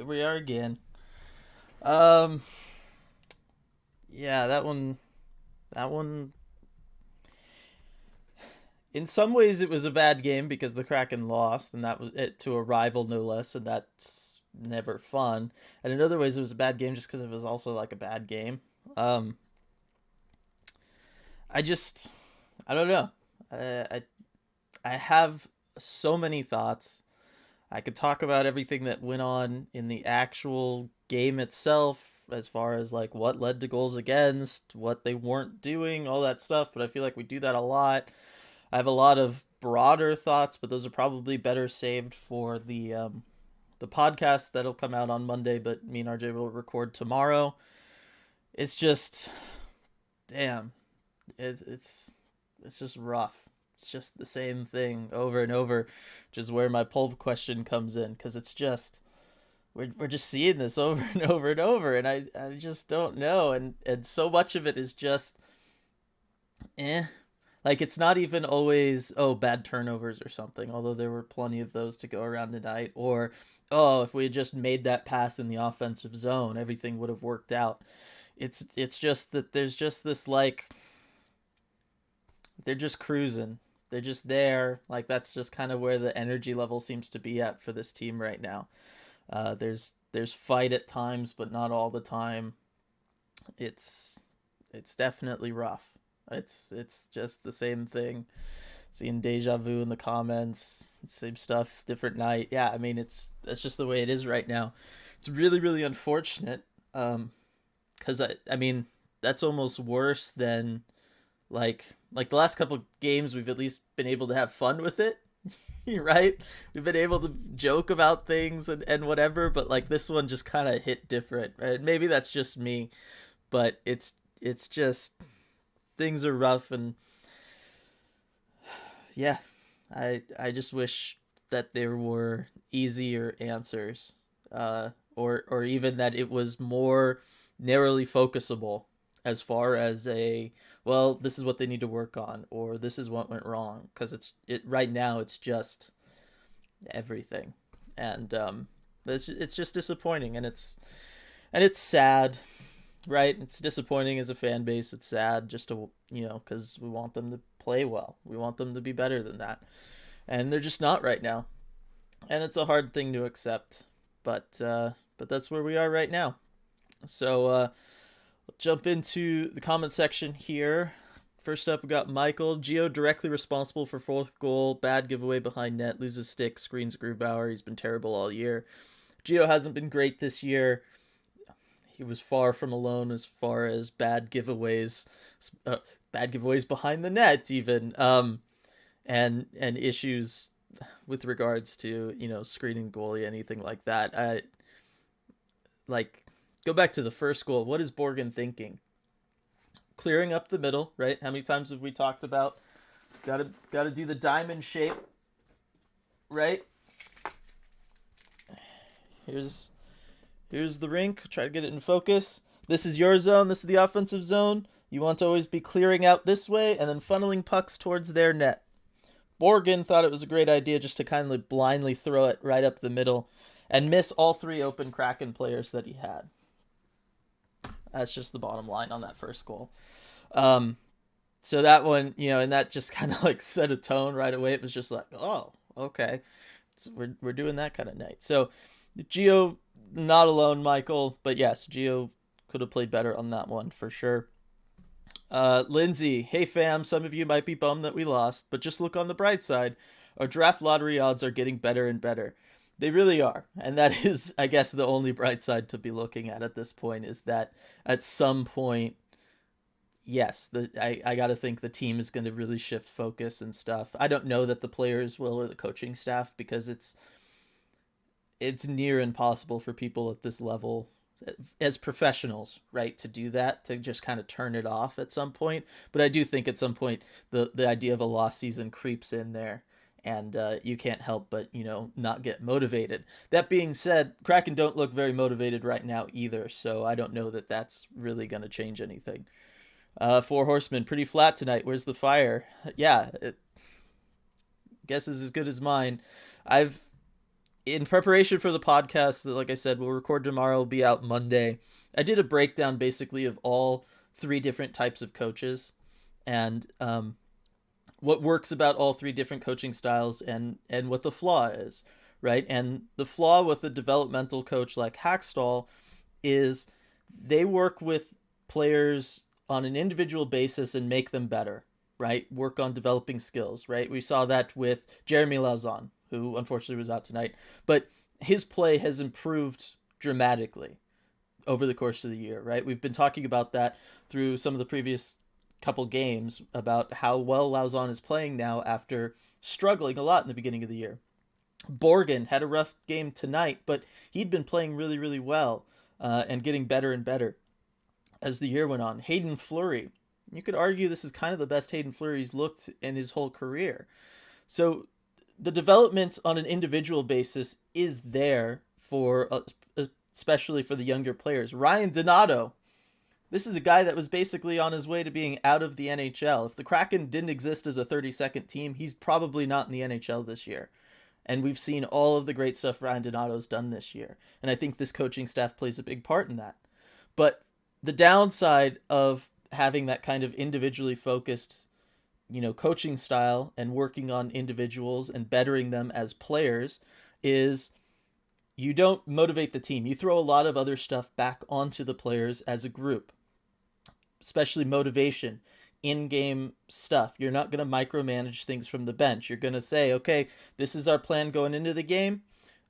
Here we are again. Um, yeah, that one. In some ways, it was a bad game because the Kraken lost, and that was it to a rival, no less, and that's never fun. And in other ways, it was a bad game just because it was also like a bad game. Um, I just, I don't know. I have so many thoughts. I could talk about everything that went on in the actual game itself, as far as like what led to goals against, what they weren't doing, all that stuff. But I feel like we do that a lot. I have a lot of broader thoughts, but those are probably better saved for the podcast that'll come out on Monday. But me and RJ will record tomorrow. It's just, damn, it's just rough. It's just the same thing over and over, which is where my poll question comes in, because it's just we're just seeing this over and over and over, and I just don't know, and so much of it is just eh. Like, it's not even always, oh, bad turnovers or something, although there were plenty of those to go around tonight, or oh, if we had just made that pass in the offensive zone, everything would have worked out. It's just that there's just this, like, they're just cruising. They're just there. Like, that's just kind of where the energy level seems to be at for this team right now. There's fight at times, but not all the time. It's it's definitely rough. It's just the same thing. Seeing deja vu in the comments, same stuff, different night. Yeah, I mean, that's just the way it is right now. It's really really unfortunate. Because I mean, that's almost worse than like the last couple games we've at least been able to have fun with it. Right, we've been able to joke about things and whatever, but like this one just kind of hit different, right? Maybe that's just me, but it's just things are rough. And yeah, I just wish that there were easier answers, or even that it was more narrowly focusable, as far as a, well, this is what they need to work on, or this is what went wrong, because it right now it's just everything. And it's just disappointing, and it's sad, right? It's disappointing as a fan base. It's sad just to, because we want them to play well. We want them to be better than that, and they're just not right now. And it's a hard thing to accept, but that's where we are right now. So jump into the comment section here. First up, we got Michael. Gio directly responsible for fourth goal. Bad giveaway behind net. Loses stick. Screens Grubauer. He's been terrible all year. Gio hasn't been great this year. He was far from alone as far as bad giveaways behind the net, even, and issues with regards to screening goalie, anything like that. I like go back to the first goal. What is Borgen thinking? Clearing up the middle, right? How many times have we talked about gotta do the diamond shape, right? Here's here's the rink. Try to get it in focus. This is your zone. This is the offensive zone. You want to always be clearing out this way and then funneling pucks towards their net. Borgen thought it was a great idea just to kind of blindly throw it right up the middle and miss all three open Kraken players that he had. That's just the bottom line on that first goal. Um, so that one, and that just kind of like set a tone right away. It was just like, oh, okay, so we're doing that kind of night. So Gio not alone, Michael, but yes, Gio could have played better on that one for sure. Lindsay, hey fam, some of you might be bummed that we lost, but just look on the bright side. Our draft lottery odds are getting better and better. They really are. And that is, I guess, the only bright side to be looking at this point, is that at some point, yes, I got to think the team is going to really shift focus and stuff. I don't know that the players will, or the coaching staff, because it's near impossible for people at this level as professionals, right, to do that, to just kind of turn it off at some point. But I do think at some point the idea of a lost season creeps in there, and you can't help but not get motivated. That being said, Kraken don't look very motivated right now either, so I don't know that that's really going to change anything. Four Horsemen, pretty flat tonight. Where's the fire? Yeah, guess is as good as mine. I've in preparation for the podcast, that, like I said, we'll record tomorrow, will be out Monday. I did a breakdown basically of all three different types of coaches and what works about all three different coaching styles and what the flaw is, right? And the flaw with a developmental coach like Hackstall is they work with players on an individual basis and make them better, right? Work on developing skills, right? We saw that with Jeremy Lauzon, who unfortunately was out tonight, but his play has improved dramatically over the course of the year, right? We've been talking about that through some of the previous couple games about how well Lauzon is playing now after struggling a lot in the beginning of the year. Borgen had a rough game tonight, but he'd been playing really, really well and getting better and better as the year went on. Hayden Fleury, you could argue this is kind of the best Hayden Fleury's looked in his whole career. So the development on an individual basis is there for, especially for the younger players. Ryan Donato, this is a guy that was basically on his way to being out of the NHL. If the Kraken didn't exist as a 32nd team, he's probably not in the NHL this year. And we've seen all of the great stuff Ryan Donato's done this year. And I think this coaching staff plays a big part in that. But the downside of having that kind of individually focused, coaching style and working on individuals and bettering them as players is you don't motivate the team. You throw a lot of other stuff back onto the players as a group, especially motivation, in-game stuff. You're not going to micromanage things from the bench. You're going to say, okay, this is our plan going into the game,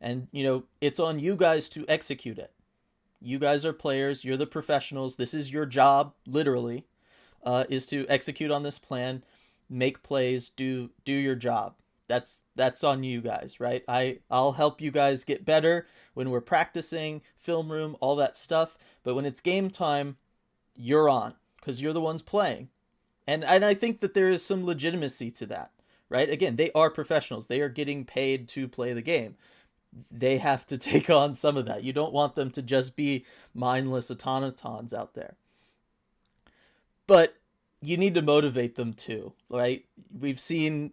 and, it's on you guys to execute it. You guys are players. You're the professionals. This is your job, literally, is to execute on this plan, make plays, do your job. That's on you guys, right? I'll help you guys get better when we're practicing, film room, all that stuff. But when it's game time, you're on because you're the ones playing. And I think that there is some legitimacy to that, right? Again, they are professionals. They are getting paid to play the game. They have to take on some of that. You don't want them to just be mindless automatons out there. But you need to motivate them too, right? We've seen,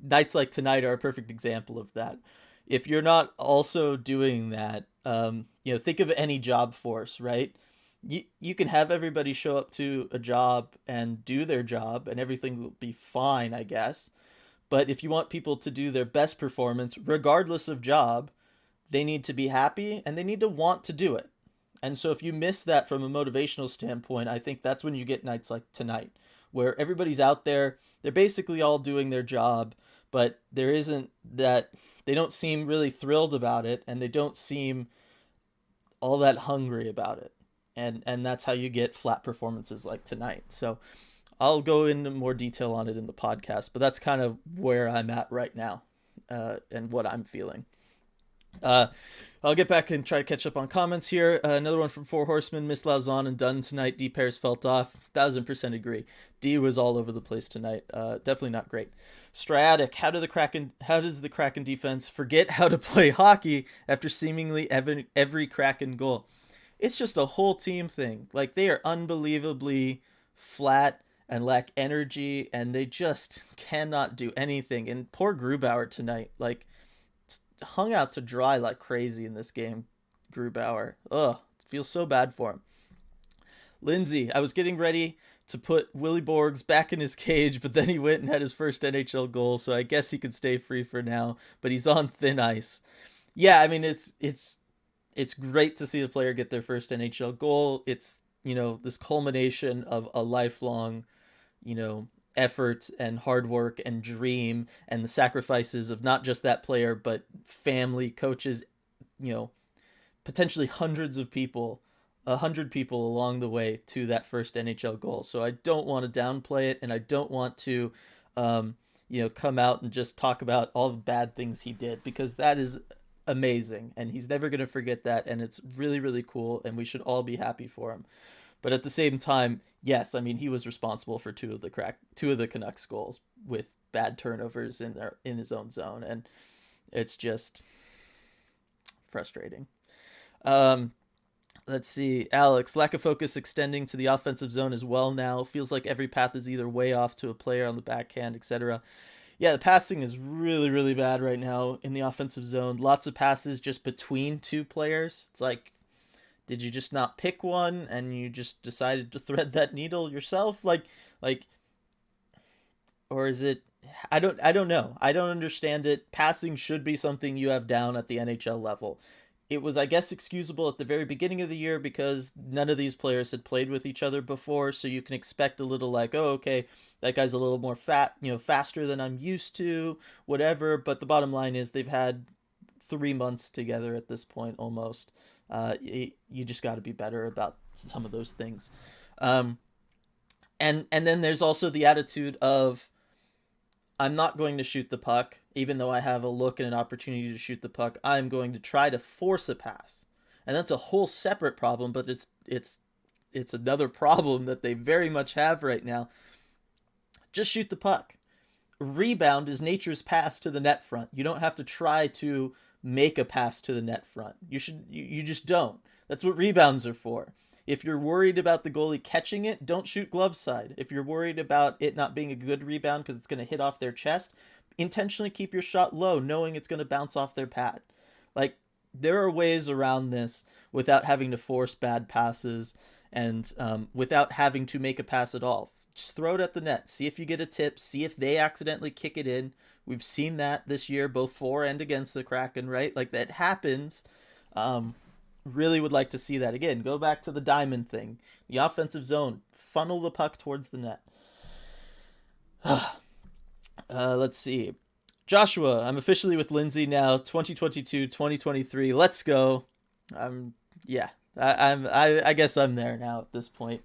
nights like tonight are a perfect example of that. If you're not also doing that, think of any job force, right? You can have everybody show up to a job and do their job and everything will be fine, I guess. But if you want people to do their best performance, regardless of job, they need to be happy and they need to want to do it. And so if you miss that from a motivational standpoint, I think that's when you get nights like tonight, where everybody's out there, they're basically all doing their job, but there isn't that, they don't seem really thrilled about it and they don't seem all that hungry about it. And that's how you get flat performances like tonight. So I'll go into more detail on it in the podcast, but that's kind of where I'm at right now and what I'm feeling. I'll get back and try to catch up on comments here. Another one from Four Horsemen. Miss Lauzon and Dunn tonight. D pairs felt off. 1000% agree. D was all over the place tonight. Definitely not great. Striatic. How does the Kraken defense forget how to play hockey after seemingly every Kraken goal? It's just a whole team thing. Like, they are unbelievably flat and lack energy, and they just cannot do anything. And poor Grubauer tonight, hung out to dry like crazy in this game. Grubauer. Ugh, it feels so bad for him. Lindsay, I was getting ready to put Willie Borgs back in his cage, but then he went and had his first NHL goal, so I guess he could stay free for now, but he's on thin ice. Yeah, I mean, it's great to see the player get their first NHL goal. It's, this culmination of a lifelong, effort and hard work and dream and the sacrifices of not just that player, but family, coaches, potentially hundreds of people, 100 people along the way to that first NHL goal. So I don't want to downplay it, and I don't want to, come out and just talk about all the bad things he did, because that is amazing and he's never going to forget that, and it's really, really cool, and we should all be happy for him. But at the same time, yes, I mean, he was responsible for two of the Canucks goals with bad turnovers in his own zone, and it's just frustrating. Let's see, Alex, lack of focus extending to the offensive zone as well now. Feels like every path is either way off to a player on the backhand, etc. Yeah, the passing is really, really bad right now in the offensive zone. Lots of passes just between two players. It's like, did you just not pick one and you just decided to thread that needle yourself? Like, or is it? I don't know. I don't understand it. Passing should be something you have down at the NHL level. It was, I guess, excusable at the very beginning of the year because none of these players had played with each other before, so you can expect a little like, oh, okay, that guy's a little more faster than I'm used to, whatever. But the bottom line is they've had 3 months together at this point almost. You just got to be better about some of those things. Um, and then there's also the attitude of I'm not going to shoot the puck, even though I have a look and an opportunity to shoot the puck. I'm going to try to force a pass, and that's a whole separate problem. But it's another problem that they very much have right now. Just shoot the puck. Rebound is nature's pass to the net front. You don't have to try to make a pass to the net front. You just don't. That's what rebounds are for. If you're worried about the goalie catching it, don't shoot glove side. If you're worried about it not being a good rebound because it's going to hit off their chest, intentionally keep your shot low, knowing it's going to bounce off their pad. Like, there are ways around this without having to force bad passes and without having to make a pass at all. Just throw it at the net. See if you get a tip. See if they accidentally kick it in. We've seen that this year, both for and against the Kraken, right? Like, that happens. Really would like to see that again. Go back to the diamond thing. The offensive zone. Funnel the puck towards the net. Let's see. Joshua, I'm officially with Lindsay now. 2022, 2023. Let's go. Yeah. I guess I'm there now at this point.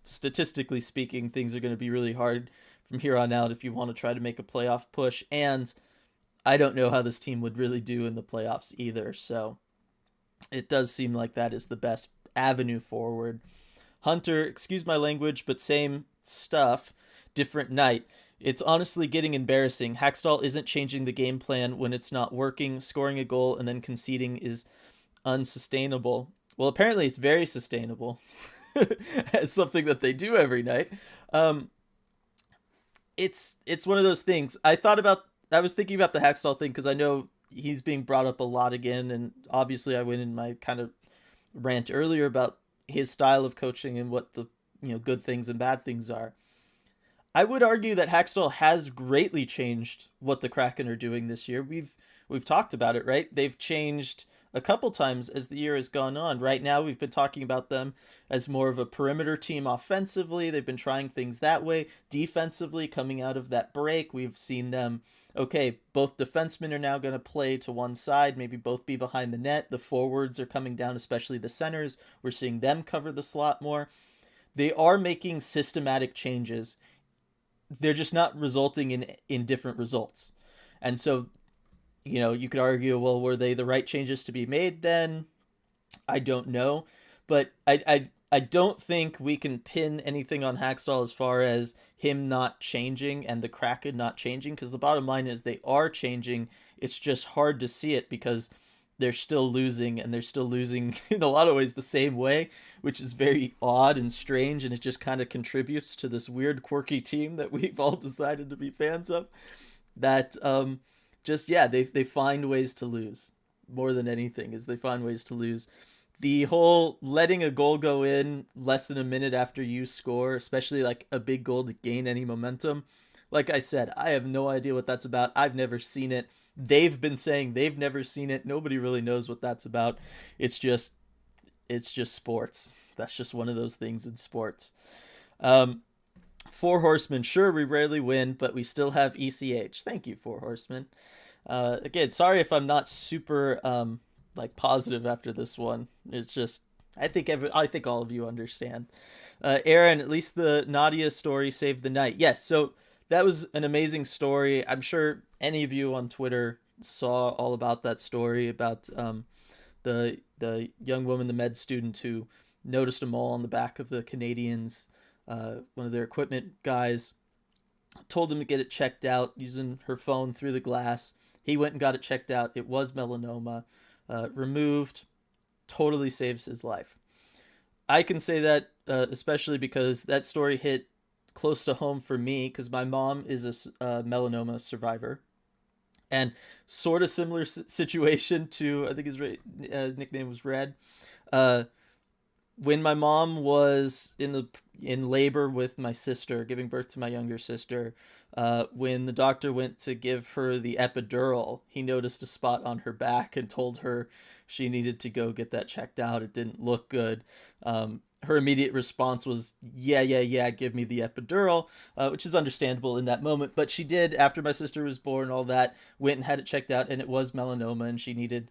Statistically speaking, things are going to be really hard from here on out if you want to try to make a playoff push. And I don't know how this team would really do in the playoffs either. So it does seem like that is the best avenue forward. Hunter, excuse my language, but same stuff, different night. It's honestly getting embarrassing. Hackstall isn't changing the game plan when it's not working. Scoring a goal and then conceding is unsustainable. Well, apparently it's very sustainable as something that they do every night. It's one of those things. I was thinking about the Hackstall thing because I know he's being brought up a lot again, and obviously I went in my kind of rant earlier about his style of coaching and what the good things and bad things are. I would argue that Hackstall has greatly changed what the Kraken are doing this year. We've talked about it, right? They've changed a couple times as the year has gone on. Right now, we've been talking about them as more of a perimeter team offensively. They've been trying things that way. Defensively, coming out of that break, we've seen them, okay, both defensemen are now going to play to one side, maybe both be behind the net. The forwards are coming down, especially the centers. We're seeing them cover the slot more. They are making systematic changes. They're just not resulting in different results. And so, you could argue, well, were they the right changes to be made then? I don't know. But I don't think we can pin anything on Hackstall as far as him not changing and the Kraken not changing, because the bottom line is they are changing. It's just hard to see it because they're still losing, and they're still losing in a lot of ways the same way, which is very odd and strange, and it just kind of contributes to this weird, quirky team that we've all decided to be fans of. That they find ways to lose more than anything. Is they find ways to lose. The whole letting a goal go in less than a minute after you score, especially like a big goal to gain any momentum. Like I said, I have no idea what that's about. I've never seen it. They've been saying they've never seen it. Nobody really knows what that's about. It's just sports. That's just one of those things in sports. Four Horsemen. Sure, we rarely win, but we still have ECH. Thank you, Four Horsemen. Again, sorry if I'm not super positive after this one. It's just I think all of you understand. Aaron, at least the Nadia story saved the night. Yes, so that was an amazing story. I'm sure any of you on Twitter saw all about that story about the young woman, the med student who noticed a mole on the back of the Canadians. One of their equipment guys told him to get it checked out using her phone through the glass. He went and got it checked out. It was melanoma. Removed. Totally saves his life. I can say that especially because that story hit close to home for me because my mom is a melanoma survivor, and sort of similar situation to, I think his nickname was Red. Uh, when my mom was in labor with my sister, giving birth to my younger sister, when the doctor went to give her the epidural, he noticed a spot on her back and told her she needed to go get that checked out. It didn't look good. Her immediate response was, yeah, give me the epidural, which is understandable in that moment. But she did, after my sister was born, all that, went and had it checked out, and it was melanoma, and she needed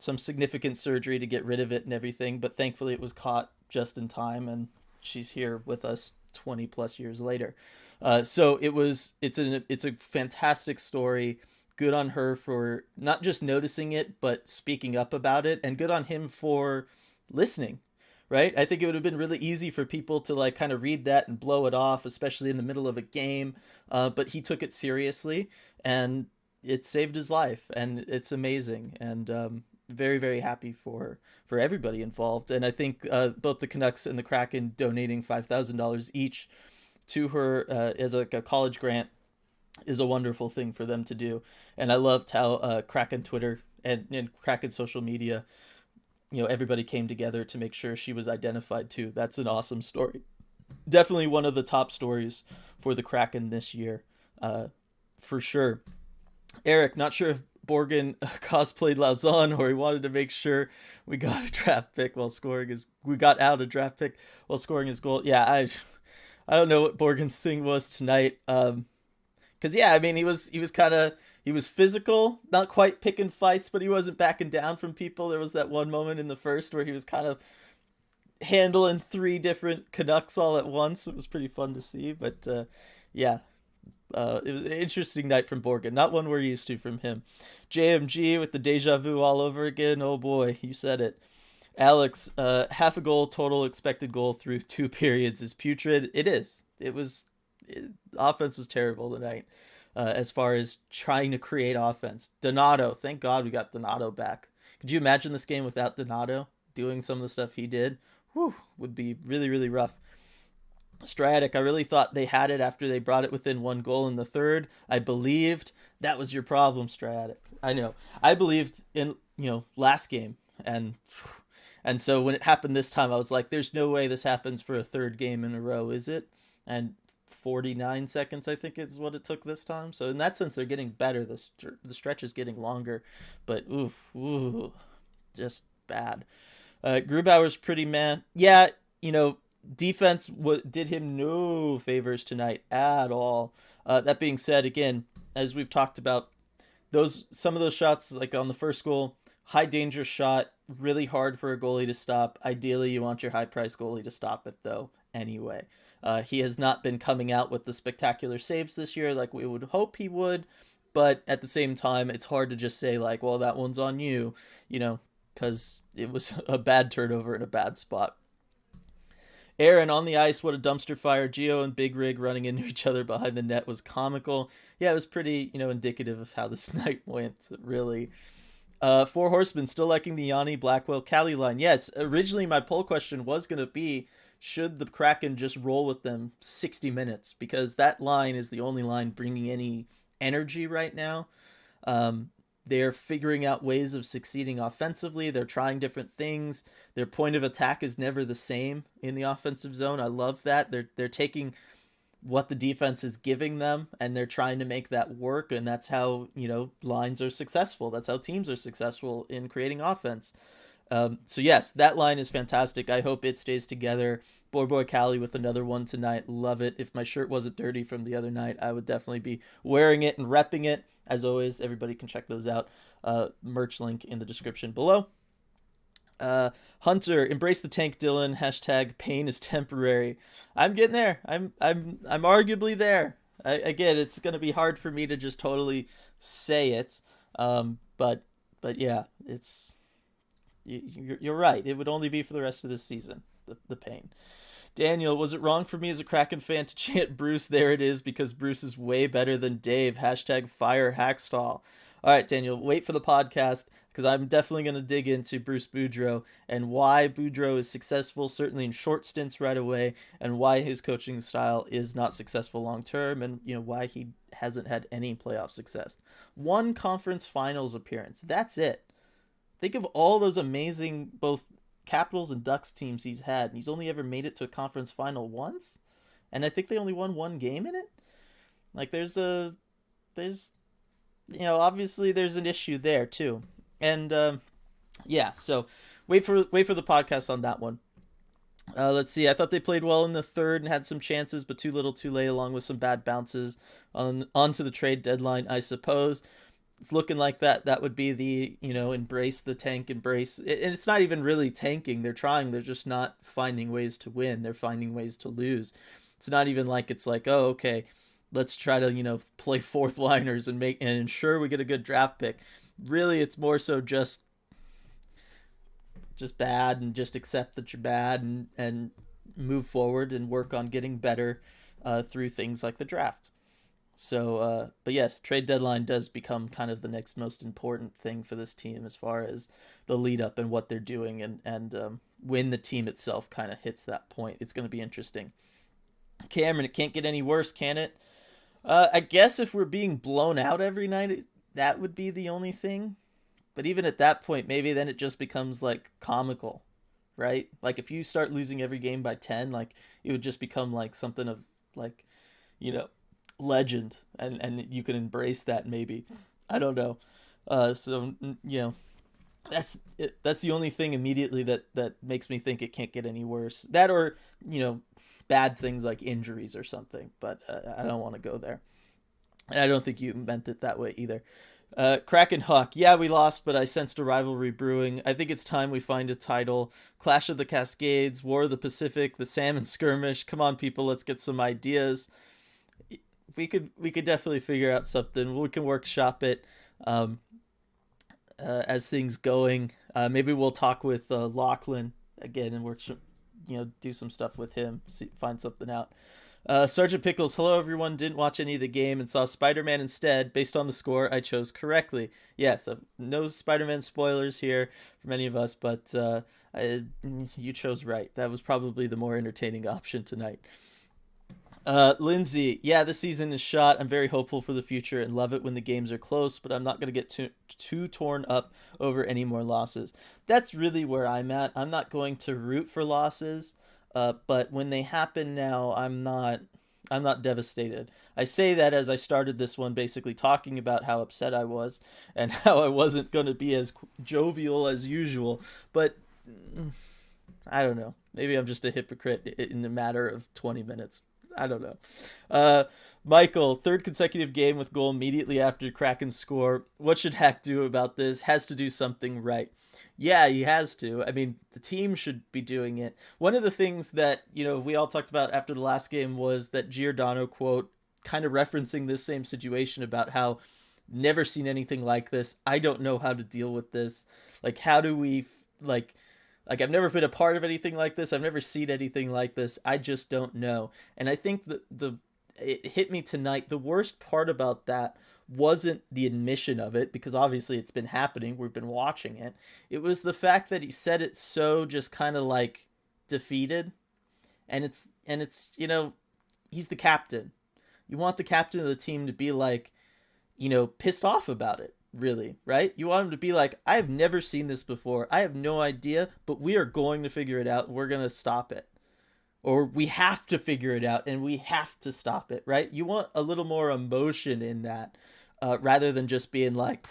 some significant surgery to get rid of it and everything. But thankfully, it was caught just in time, and she's here with us 20 plus years later. So it's a fantastic story. Good on her for not just noticing it, but speaking up about it, and good on him for listening. Right? I think it would have been really easy for people to like kind of read that and blow it off, especially in the middle of a game. But he took it seriously, and it saved his life, and it's amazing. And very, very happy for everybody involved. And I think both the Canucks and the Kraken donating $5,000 each to her as like a college grant is a wonderful thing for them to do. And I loved how Kraken Twitter and Kraken social media, everybody came together to make sure she was identified too. That's an awesome story. Definitely one of the top stories for the Kraken this year, for sure. Eric, not sure if Borgen cosplayed Lauzon or he wanted to make sure we got a draft pick while scoring we got out a draft pick while scoring his goal. Yeah, I don't know what Borgen's thing was tonight. Cause yeah, I mean, he was physical, not quite picking fights, but he wasn't backing down from people. There was that one moment in the first where he was kind of handling 3 different Canucks all at once. It was pretty fun to see, but yeah. It was an interesting night from Borgen. Not one we're used to from him. JMG with the deja vu all over again. Oh boy, you said it. Alex, half a goal total expected goal through 2 periods is putrid. It is. Offense was terrible tonight as far as trying to create offense. Donato, thank God we got Donato back. Could you imagine this game without Donato doing some of the stuff he did? Whew, would be really, really rough. Stratic, I really thought they had it after they brought it within 1 goal in the third. I believed. That was your problem, Stratic. I know. I believed in, last game. And so when it happened this time, I was like, there's no way this happens for a third game in a row, is it? And 49 seconds, I think, is what it took this time. So in that sense, they're getting better. The stretch is getting longer. But, just bad. Grubauer's pretty meh. Yeah, defense did him no favors tonight at all. That being said, again, as we've talked about, some of those shots, like on the first goal, high danger shot, really hard for a goalie to stop. Ideally, you want your high price goalie to stop it, though, anyway. He has not been coming out with the spectacular saves this year like we would hope he would, but at the same time, it's hard to just say, like, well, that one's on you, because it was a bad turnover in a bad spot. Aaron, on the ice, what a dumpster fire. Gio and Big Rig running into each other behind the net was comical. Yeah, it was pretty, indicative of how this night went, really. 4 Horsemen, still liking the Yanni, Blackwell, Cali line. Yes, originally my poll question was going to be, should the Kraken just roll with them 60 minutes? Because that line is the only line bringing any energy right now. They're figuring out ways of succeeding offensively. They're trying different things. Their point of attack is never the same in the offensive zone. I love that. They're taking what the defense is giving them, and they're trying to make that work, and that's how, lines are successful. That's how teams are successful in creating offense. So yes, that line is fantastic. I hope it stays together. Boy Cali with another one tonight. Love it. If my shirt wasn't dirty from the other night, I would definitely be wearing it and repping it. As always, everybody can check those out. Merch link in the description below. Hunter, embrace the tank, Dylan. # pain is temporary. I'm getting there. I'm arguably there. Again, it's going to be hard for me to just totally say it. But yeah, it's, you're right. It would only be for the rest of this season, the pain. Daniel, was it wrong for me as a Kraken fan to chant Bruce, there it is, because Bruce is way better than Dave? # fire Hackstall. All right, Daniel, wait for the podcast because I'm definitely going to dig into Bruce Boudreau and why Boudreau is successful, certainly in short stints right away, and why his coaching style is not successful long term, and why he hasn't had any playoff success. One conference finals appearance. That's it. Think of all those amazing both Capitals and Ducks teams he's had, and he's only ever made it to a conference final once. And I think they only won one game in it. Like there's obviously there's an issue there too. And yeah, so wait for the podcast on that one. Let's see. I thought they played well in the third and had some chances, but too little, too late, along with some bad bounces onto the trade deadline, I suppose. It's looking like that would be the embrace the tank, embrace. And it's not even really tanking. They're trying. They're just not finding ways to win. They're finding ways to lose. It's not even like it's like, oh, okay, let's try to play fourth liners and ensure we get a good draft pick. Really, it's more so just bad, and just accept that you're bad and move forward and work on getting better through things like the draft. So, but yes, trade deadline does become kind of the next most important thing for this team as far as the lead up and what they're doing, and when the team itself kind of hits that point, it's going to be interesting. Cameron, it can't get any worse, can it? I guess if we're being blown out every night, that would be the only thing. But even at that point, maybe then it just becomes like comical, right? Like if you start losing every game by 10, like it would just become like something of like, legend, and you can embrace that maybe. I don't know. So that's it. That's the only thing immediately that makes me think it can't get any worse. That, or bad things like injuries or something. But I don't want to go there, and I don't think you meant it that way either. Kraken Hawk, yeah, we lost, but I sensed a rivalry brewing. I think it's time we find a title. Clash of the Cascades, War of the Pacific, the Salmon Skirmish. Come on, people, let's get some ideas. We could definitely figure out something. We can workshop it as things going. Maybe we'll talk with Lachlan again and workshop, do some stuff with him. Find something out. Sergeant Pickles, hello everyone. Didn't watch any of the game and saw Spider-Man instead. Based on the score, I chose correctly. Yes, no Spider-Man spoilers here from any of us, but you chose right. That was probably the more entertaining option tonight. Lindsay, yeah, this season is shot. I'm very hopeful for the future and love it when the games are close, but I'm not going to get too torn up over any more losses. That's really where I'm at. I'm not going to root for losses, but when they happen now, I'm not devastated. I say that as I started this one basically talking about how upset I was and how I wasn't going to be as jovial as usual, but I don't know. Maybe I'm just a hypocrite in a matter of 20 minutes. I don't know. Michael, third consecutive game with goal immediately after Kraken score. What should Hack do about this? Has to do something right. Yeah, he has to. I mean, the team should be doing it. One of the things that, we all talked about after the last game was that Giordano quote, kind of referencing this same situation about how never seen anything like this. I don't know how to deal with this. Like, how do we, like I've never been a part of anything like this. I've never seen anything like this. I just don't know. And I think it hit me tonight. The worst part about that wasn't the admission of it, because obviously it's been happening. We've been watching it. It was the fact that he said it so just kind of like defeated. And it's he's the captain. You want the captain of the team to be like, pissed off about it. Really, right? You want him to be like, I have never seen this before. I have no idea, but we are going to figure it out. We're going to stop it. Or we have to figure it out and we have to stop it, right? You want a little more emotion in that rather than just being like,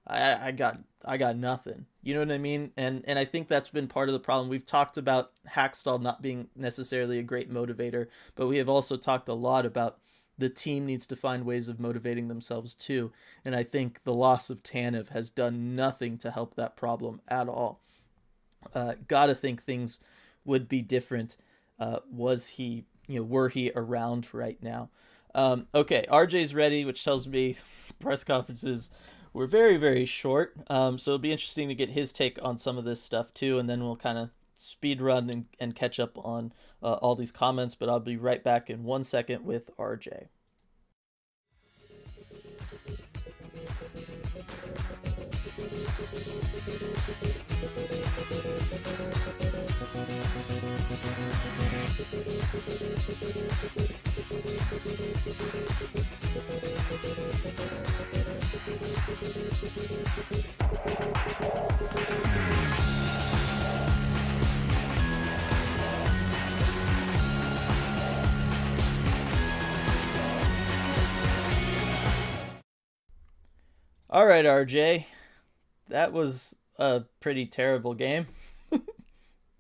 I got nothing. You know what I mean? And I think that's been part of the problem. We've talked about Hackstall not being necessarily a great motivator, but we have also talked a lot about the team needs to find ways of motivating themselves too. And I think the loss of Tanev has done nothing to help that problem at all. Gotta think things would be different. Were he around right now? Okay, RJ's ready, which tells me press conferences were very, very short. So it'll be interesting to get his take on some of this stuff too. And then we'll kind of speed run and catch up on all these comments, but I'll be right back in 1 second with RJ. All right, RJ. That was a pretty terrible game.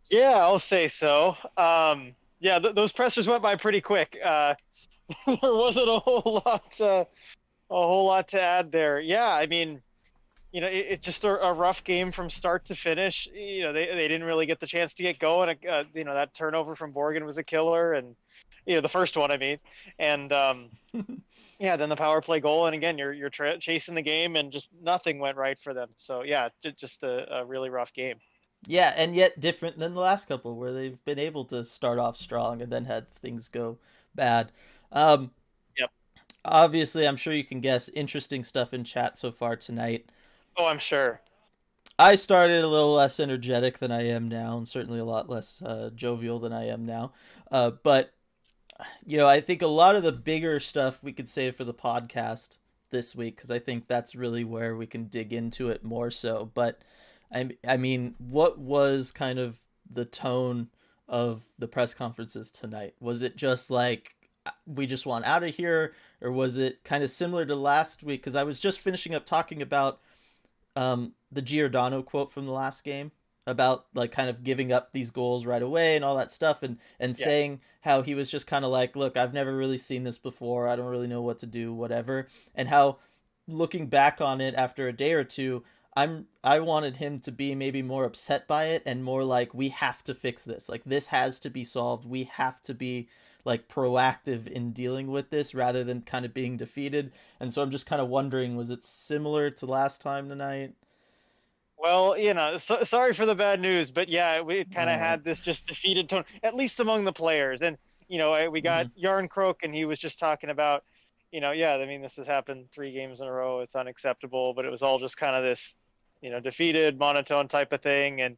Yeah, I'll say so. Yeah, those pressers went by pretty quick. There wasn't a whole lot to add there. Yeah, I mean, it just a rough game from start to finish. They didn't really get the chance to get going. That turnover from Borgen was a killer, and the first one, I mean, and yeah, then the power play goal, and again, you're chasing the game, and just nothing went right for them. So yeah, just a really rough game. Yeah, and yet different than the last couple where they've been able to start off strong and then had things go bad. Um, Yep. Obviously, I'm sure you can guess interesting stuff in chat so far tonight. Oh, I'm sure. I started a little less energetic than I am now, and certainly a lot less jovial than I am now. But I think a lot of the bigger stuff we could save for the podcast this week because I think that's really where we can dig into it more so. But I mean, what was kind of the tone of the press conferences tonight? Was it just like we just want out of here, or was it kind of similar to last week? Because I was just finishing up talking about the Giordano quote from the last game about like kind of giving up these goals right away and all that stuff, and Yeah. saying how he was just kind of like, look, I've never really seen this before, I don't really know what to do, whatever. And how, looking back on it after a day or two, I wanted him to be maybe more upset by it and more like, we have to fix this, like this has to be solved, we have to be like proactive in dealing with this rather than kind of being defeated. And so I'm just kind of wondering, was it similar to last time tonight? Well, sorry for the bad news, but yeah, we kind of All right. had this just defeated tone, at least among the players. And we got Mm-hmm. Yarn Croak, and he was just talking about, yeah, I mean, this has happened 3 games in a row. It's unacceptable, but it was all just kind of this, defeated, monotone type of thing. And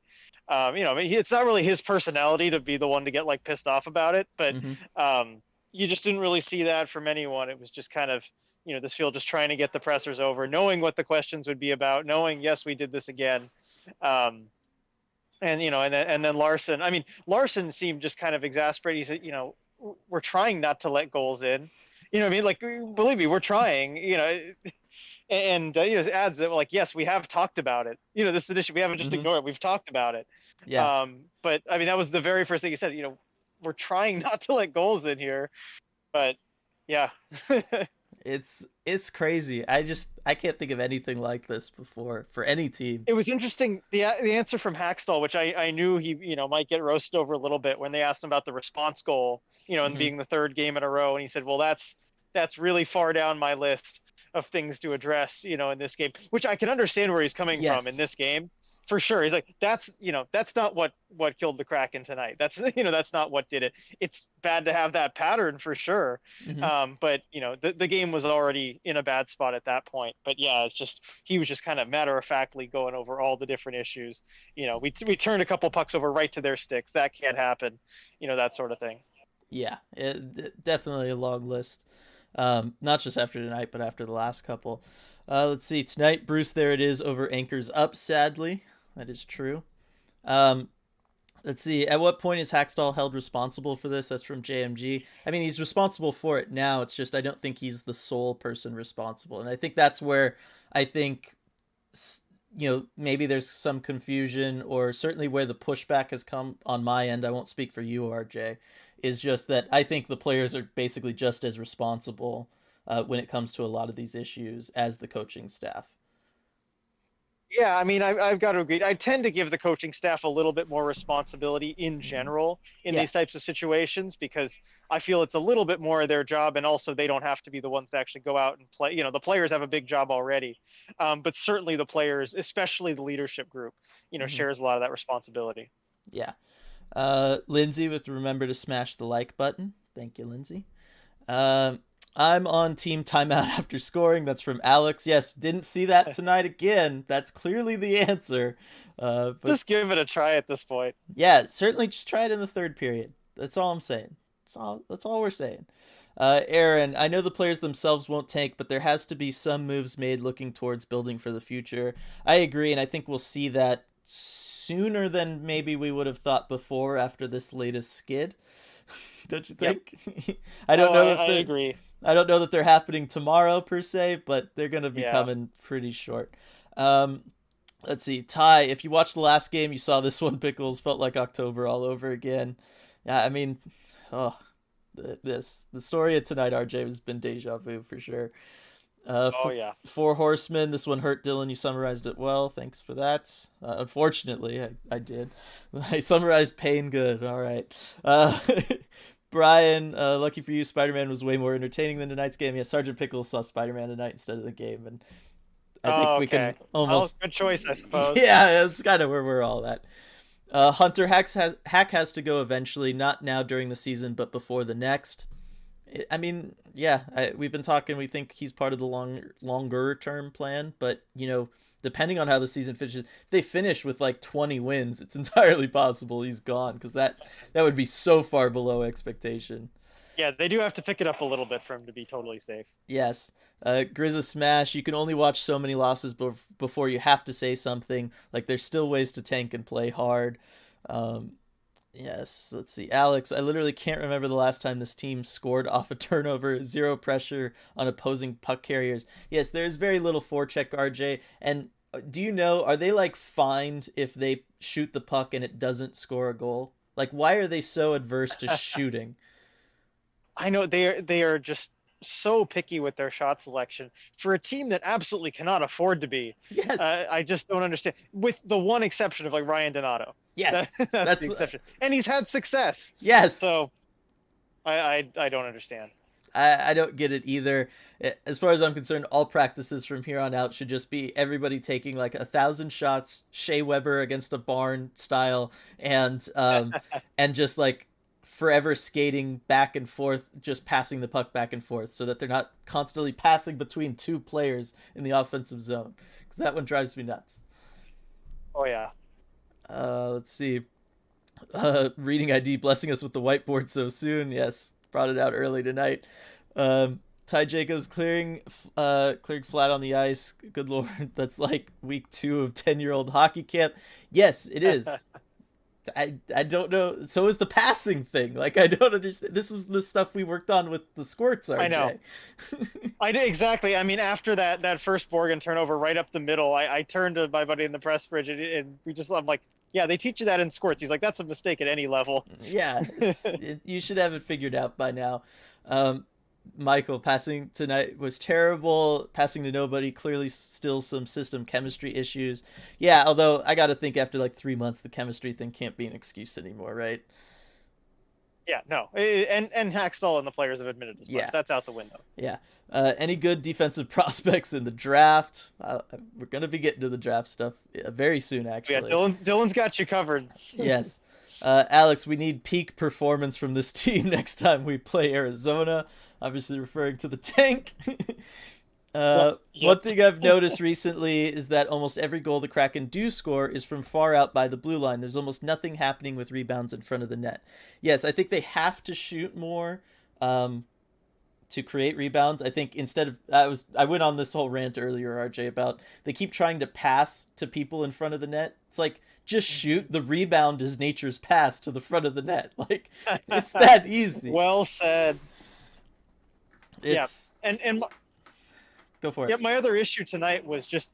I mean, it's not really his personality to be the one to get like pissed off about it, but Mm-hmm. you just didn't really see that from anyone. It was just kind of, this field just trying to get the pressers over, knowing what the questions would be about, knowing, yes, we did this again. Um, and then Larson. I mean, Larson seemed just kind of exasperated. He said, we're trying not to let goals in. You know what I mean? Like, believe me, we're trying. And adds that like, yes, we have talked about it. This is an issue. We haven't just Mm-hmm. ignored it. We've talked about it. Yeah. But I mean, that was the very first thing he said. We're trying not to let goals in here. But yeah. It's crazy. I can't think of anything like this before for any team. It was interesting, the answer from Hackstall, which I knew he might get roasted over a little bit when they asked him about the response goal, and Mm-hmm. being the third game in a row, and he said, well, that's really far down my list of things to address, in this game, which I can understand where he's coming from in Yes. this game. For sure. He's like, that's not what killed the Kraken tonight. That's that's not what did it. It's bad to have that pattern for sure. Mm-hmm. But the game was already in a bad spot at that point. But yeah, it's just he was just kind of matter of factly going over all the different issues. We turned a couple pucks over right to their sticks. That can't happen. That sort of thing. Yeah, definitely a long list. Not just after tonight, but after the last couple. Let's see. Tonight, Bruce, there it is over Anchors Up, sadly. That is true. Um, let's see. At what point is Hackstall held responsible for this? That's from JMG. I mean, he's responsible for it now. It's just I don't think he's the sole person responsible. And I think that's where I think, maybe there's some confusion, or certainly where the pushback has come on my end. I won't speak for you, RJ. Is just that I think the players are basically just as responsible when it comes to a lot of these issues as the coaching staff. Yeah, I mean, I've got to agree. I tend to give the coaching staff a little bit more responsibility in Mm-hmm. general in Yeah. these types of situations because I feel it's a little bit more of their job, and also they don't have to be the ones to actually go out and play. The players have a big job already, but certainly the players, especially the leadership group, Mm-hmm. shares a lot of that responsibility. Yeah. Lindsay with remember to smash the like button. Thank you, Lindsay. Um, I'm on team timeout after scoring. That's from Alex. Yes, didn't see that tonight again. That's clearly the answer. But Just give it a try at this point. yeah, certainly just try it in the third period. That's all I'm saying. That's all we're saying. Aaron, I know the players themselves won't tank, but there has to be some moves made looking towards building for the future. I agree, and I think we'll see that sooner than maybe we would have thought before after this latest skid. Don't you think? Yep. I don't know that I agree. I don't know that they're happening tomorrow per se, but they're going to be Yeah. coming pretty short. Um, let's see, Ty. If you watched the last game, you saw this one. Pickles felt like October all over again. Yeah, I mean, oh, the story of tonight, RJ, has been deja vu for sure. Oh yeah. Four Horsemen. This one hurt Dylan. You summarized it well. Thanks for that. Unfortunately, I did. I summarized pain good. All right. Brian, lucky for you, Spider-Man was way more entertaining than tonight's game. Yeah, Sergeant Pickles saw Spider-Man tonight instead of the game, and I think we can almost. Good choice, I suppose. Yeah, that's kind of where we're all at. Hunter Hack has to go eventually, not now during the season, but before the next. I mean, yeah, we've been talking. We think he's part of the longer term plan, but depending on how the season finishes, if they finish with like 20 wins, it's entirely possible he's gone because that would be so far below expectation. Yeah, they do have to pick it up a little bit for him to be totally safe. Yes. Grizza Smash, you can only watch so many losses before you have to say something. Like, there's still ways to tank and play hard. Yes, let's see. Alex, I literally can't remember the last time this team scored off a turnover, zero pressure on opposing puck carriers. Yes, there's very little forecheck, RJ. And do you know, are they like fined if they shoot the puck and it doesn't score a goal? Like, why are they so adverse to shooting? I know they are just so picky with their shot selection for a team that absolutely cannot afford to be. Yes. I just don't understand. With the one exception of like Ryan Donato. Yes. That's the exception, and he's had success. Yes. So I don't understand. I don't get it either. As far as I'm concerned, all practices from here on out should just be everybody taking like 1,000 shots, Shea Weber against a barn style, and just like forever skating back and forth, just passing the puck back and forth, so that they're not constantly passing between two players in the offensive zone, because that one drives me nuts. Oh yeah. Let's see. Reading ID blessing us with the whiteboard so soon. Yes, brought it out early tonight. Ty Jacobs clearing flat on the ice. Good lord, that's like week 2 of 10-year-old hockey camp. Yes, it is. I don't know. So is the passing thing. Like, I don't understand. This is the stuff we worked on with the squirts, RJ. I know. I did exactly. I mean, after that first Borgen turnover right up the middle, I turned to my buddy in the press bridge and I'm like, yeah, they teach you that in squirts. He's like, that's a mistake at any level. Yeah, you should have it figured out by now. Michael, passing tonight was terrible. Passing to nobody, clearly still some system chemistry issues. Yeah, although I got to think after like 3 months, the chemistry thing can't be an excuse anymore, right? Yeah, no. And Hackstall and the players have admitted as much. Yeah. That's out the window. Yeah. Any good defensive prospects in the draft? We're going to be getting to the draft stuff very soon, actually. Yeah, Dylan's got you covered. Yes. Alex, we need peak performance from this team next time we play Arizona. Obviously referring to the tank. One thing I've noticed recently is that almost every goal the Kraken do score is from far out by the blue line. There's almost nothing happening with rebounds in front of the net. Yes, I think they have to shoot more to create rebounds. I think instead of I went on this whole rant earlier, RJ, about they keep trying to pass to people in front of the net. It's like, just shoot. The rebound is nature's pass to the front of the net. Like, it's that easy. Well said. It's... Yeah, and go for it. Yeah, my other issue tonight was just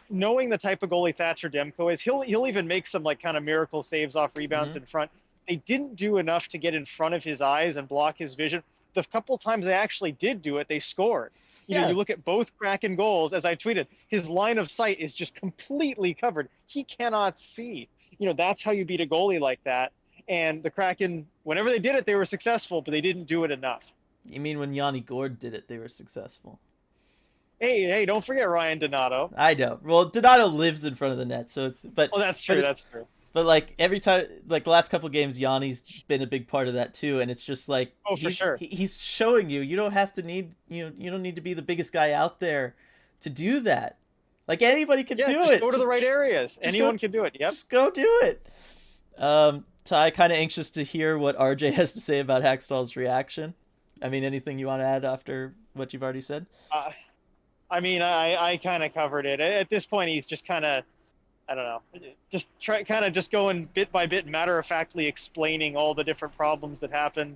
knowing the type of goalie Thatcher Demko is. He'll even make some like kind of miracle saves off rebounds in front. They didn't do enough to get in front of his eyes and block his vision. The couple times they actually did do it, they scored. You know, you look at both Kraken goals, as I tweeted, his line of sight is just completely covered. He cannot see. You know, that's how you beat a goalie like that. And the Kraken, whenever they did it, they were successful, but they didn't do it enough. You mean when Yanni Gord did it, they were successful? Hey, don't forget Ryan Donato. I know. Well, Donato lives in front of the net, so it's... But, that's true, that's true. But like every time, like the last couple of games, Yanni's been a big part of that too, and it's just like Oh, for sure. he's showing you don't have to need you don't need to be the biggest guy out there to do that. Like anybody can Yeah, do just it. go to the right areas. Anyone can do it. Yep. Just go do it. Ty, kind of anxious to hear what RJ has to say about Hackstall's reaction. I mean, anything you want to add after what you've already said? I mean, I kind of covered it. At this point, he's just kind of, I don't know, just just going bit by bit, matter-of-factly explaining all the different problems that happen.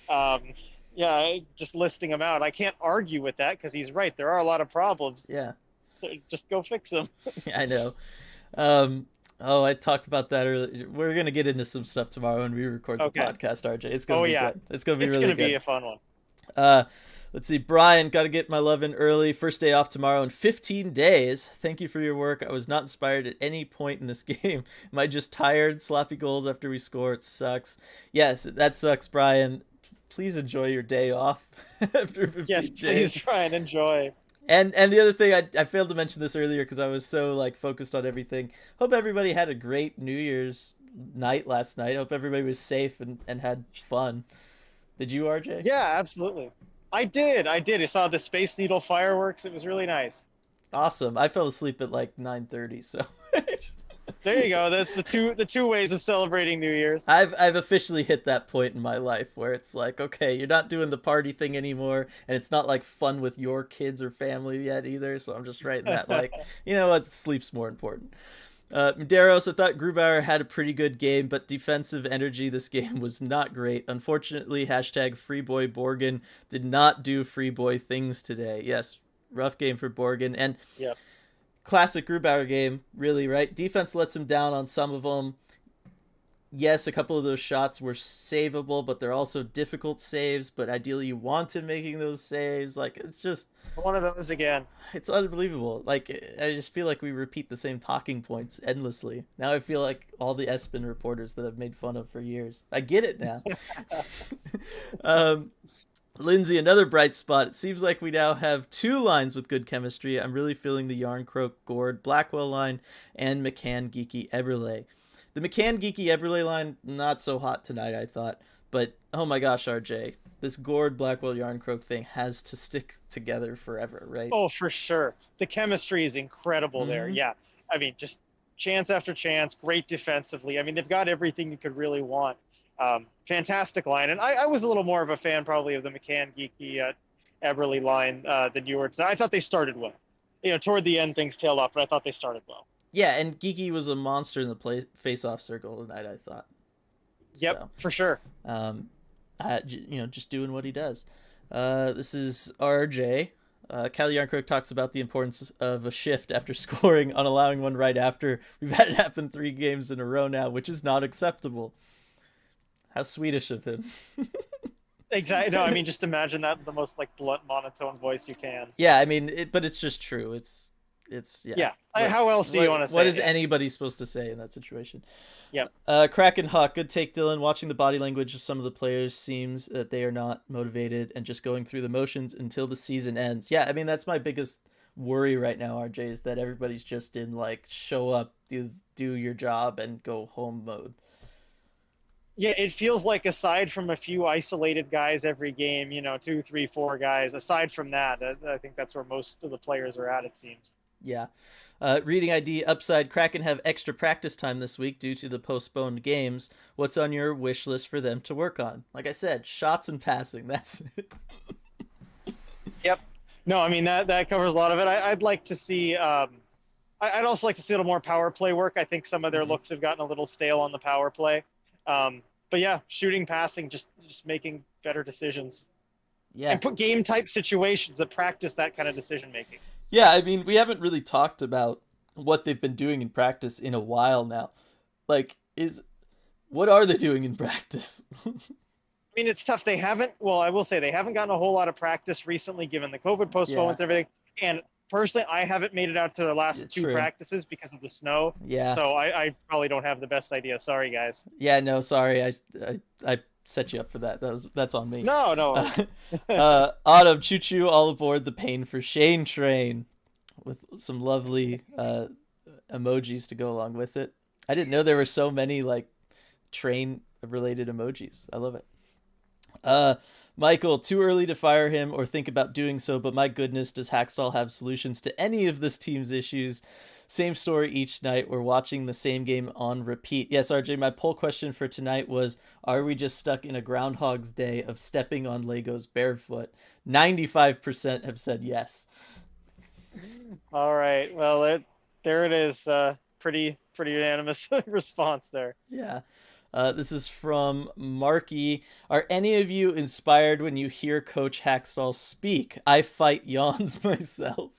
Yeah, just listing them out. I can't argue with that because he's right. There are a lot of problems. Yeah. So just go fix them. I know. Oh, I talked about that earlier. We're gonna get into some stuff tomorrow when we record the podcast, RJ. It's gonna be good. It's gonna be really good. It's gonna be a fun one. Let's see. Brian, got to get my love in early. First day off tomorrow in 15 days. Thank you for your work. I was not inspired at any point in this game. Am I just tired? Sloppy goals after we score. It sucks. Yes, that sucks, Brian. Please enjoy your day off after 15 days. Yes, please try and enjoy. And the other thing, I failed to mention this earlier because I was so like focused on everything. Hope everybody had a great New Year's night last night. Hope everybody was safe and had fun. Did you, RJ? Yeah, absolutely. I did. I saw the Space Needle fireworks. It was really nice. Awesome. I fell asleep at like 9:30, so there you go. That's the two ways of celebrating New Year's. I've officially hit that point in my life where it's like, okay, you're not doing the party thing anymore, and it's not like fun with your kids or family yet either. So I'm just writing that like, you know what, sleep's more important. Medeiros, I thought Grubauer had a pretty good game, but defensive energy this game was not great. Unfortunately, #FreeBoyBorgen did not do Freeboy things today. Yes, rough game for Borgen. And classic Grubauer game, really, right? Defense lets him down on some of them. Yes, a couple of those shots were savable, but they're also difficult saves. But ideally, you want him making those saves. Like, it's just one of those again. It's unbelievable. Like, I just feel like we repeat the same talking points endlessly. Now I feel like all the ESPN reporters that I've made fun of for years. I get it now. Lindsay, another bright spot. It seems like we now have two lines with good chemistry. I'm really feeling the Yarncroke, Gord, Blackwell line, and McCann, Geeky, Eberle. The McCann, Geeky, Eberle line, not so hot tonight, I thought. But, oh my gosh, RJ, this Gord, Blackwell, Yarncroke thing has to stick together forever, right? Oh, for sure. The chemistry is incredible there. Yeah. I mean, just chance after chance, great defensively. I mean, they've got everything you could really want. Fantastic line. And I was a little more of a fan probably of the McCann, Geeky, Eberle line than you were. I thought they started well. You know, toward the end, things tailed off, but I thought they started well. Yeah, and Geeky was a monster in the face-off circle tonight, I thought. Yep, so, for sure. Just doing what he does. This is RJ. Cal Yarncroke talks about the importance of a shift after scoring on allowing one right after. We've had it happen 3 games in a row now, which is not acceptable. How Swedish of him. Exactly. No, I mean, just imagine that in the most like blunt, monotone voice you can. Yeah, I mean, but it's just true. It's yeah. How else do you want to say? What is anybody supposed to say in that situation? Yeah. Kraken Hawk, good take, Dylan. Watching the body language of some of the players seems that they are not motivated and just going through the motions until the season ends. Yeah, I mean, that's my biggest worry right now, RJ, is that everybody's just in like show up, do your job, and go home mode. Yeah, it feels like aside from a few isolated guys every game, 2, 3, 4 guys, aside from that, I think that's where most of the players are at, it seems. Yeah. Reading ID upside, Kraken have extra practice time this week due to the postponed games. What's on your wish list for them to work on? Like I said, shots and passing. That's it. Yep. No, I mean, that covers a lot of it. I'd like to see, I'd also like to see a little more power play work. I think some of their looks have gotten a little stale on the power play. But yeah, shooting, passing, just making better decisions. Yeah. And put game type situations that practice that kind of decision making. Yeah, I mean, we haven't really talked about what they've been doing in practice in a while now. Like, what are they doing in practice? I mean, it's tough. I will say they haven't gotten a whole lot of practice recently given the COVID postponements and everything. And personally, I haven't made it out to the last 2 practices because of the snow. Yeah. So I probably don't have the best idea. Sorry, guys. Yeah, no, sorry. I set you up for that. That's on me. No. Autumn, choo-choo, all aboard the Pain for Shane train with some lovely emojis to go along with it. I didn't know there were so many like train related emojis. I love it. Uh, Michael, too early to fire him or think about doing so, but my goodness, does Hackstall have solutions to any of this team's issues? Same story each night. We're watching the same game on repeat. Yes, RJ, my poll question for tonight was, are we just stuck in a Groundhog's Day of stepping on Legos barefoot? 95% have said yes. All right. Well, there it is. Pretty unanimous response there. Yeah. This is from Marky. Are any of you inspired when you hear Coach Hackstall speak? I fight yawns myself.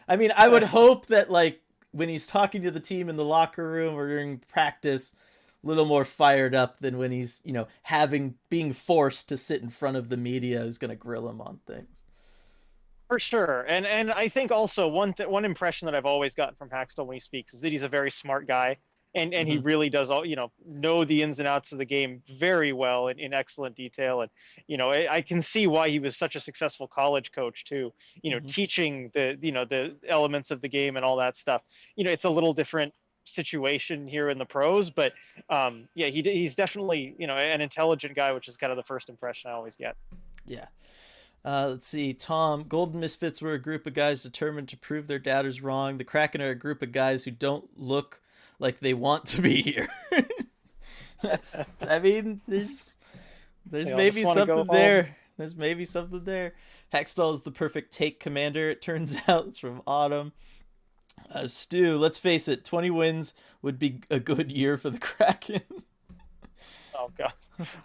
I mean, I would hope that, like, when he's talking to the team in the locker room or during practice, a little more fired up than when he's, being forced to sit in front of the media who's going to grill him on things. For sure, and I think also one impression that I've always gotten from Hackstall when he speaks is that he's a very smart guy, and he really does all know the ins and outs of the game very well in excellent detail, and I can see why he was such a successful college coach too. Teaching the elements of the game and all that stuff. It's a little different situation here in the pros, but yeah, he's definitely an intelligent guy, which is kind of the first impression I always get. Yeah. Let's see. Tom, Golden Misfits were a group of guys determined to prove their doubters wrong. The Kraken are a group of guys who don't look like they want to be here. There's maybe something there. There's maybe something there. Hextall is the perfect take commander, it turns out. It's from Autumn. Stu, let's face it, 20 wins would be a good year for the Kraken. Oh, God.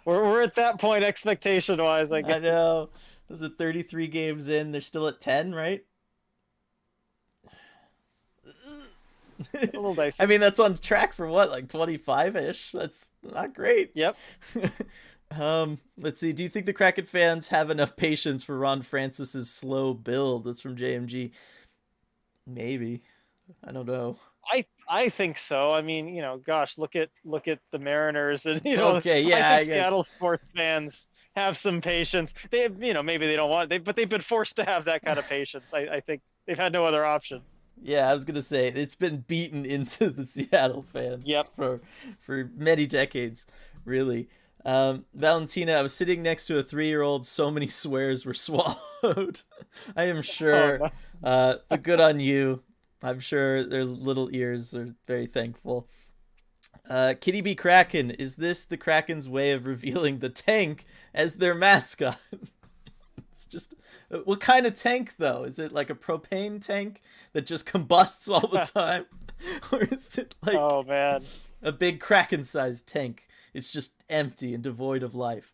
We're at that point expectation-wise, I guess. I know. Was it 33 games in? They're still at 10, right? A little dicey. I mean, that's on track for what, like 25-ish? That's not great. Yep. Let's see. Do you think the Kraken fans have enough patience for Ron Francis's slow build? That's from JMG. Maybe. I don't know. I think so. I mean, gosh, look at the Mariners, and Okay, yeah, I think Seattle sports fans have some patience. They, maybe they don't want but they've been forced to have that kind of patience. I think they've had no other option. Yeah, I was gonna say it's been beaten into the Seattle fans. Yep. For many decades, really. Valentina, I was sitting next to a 3-year-old. So many swears were swallowed. I am sure. Oh, no. But good on you. I'm sure their little ears are very thankful. Kitty B. Kraken, is this the Kraken's way of revealing the tank as their mascot? It's just, what kind of tank though? Is it like a propane tank that just combusts all the time? Or is it like oh man, a big Kraken-sized tank? It's just empty and devoid of life.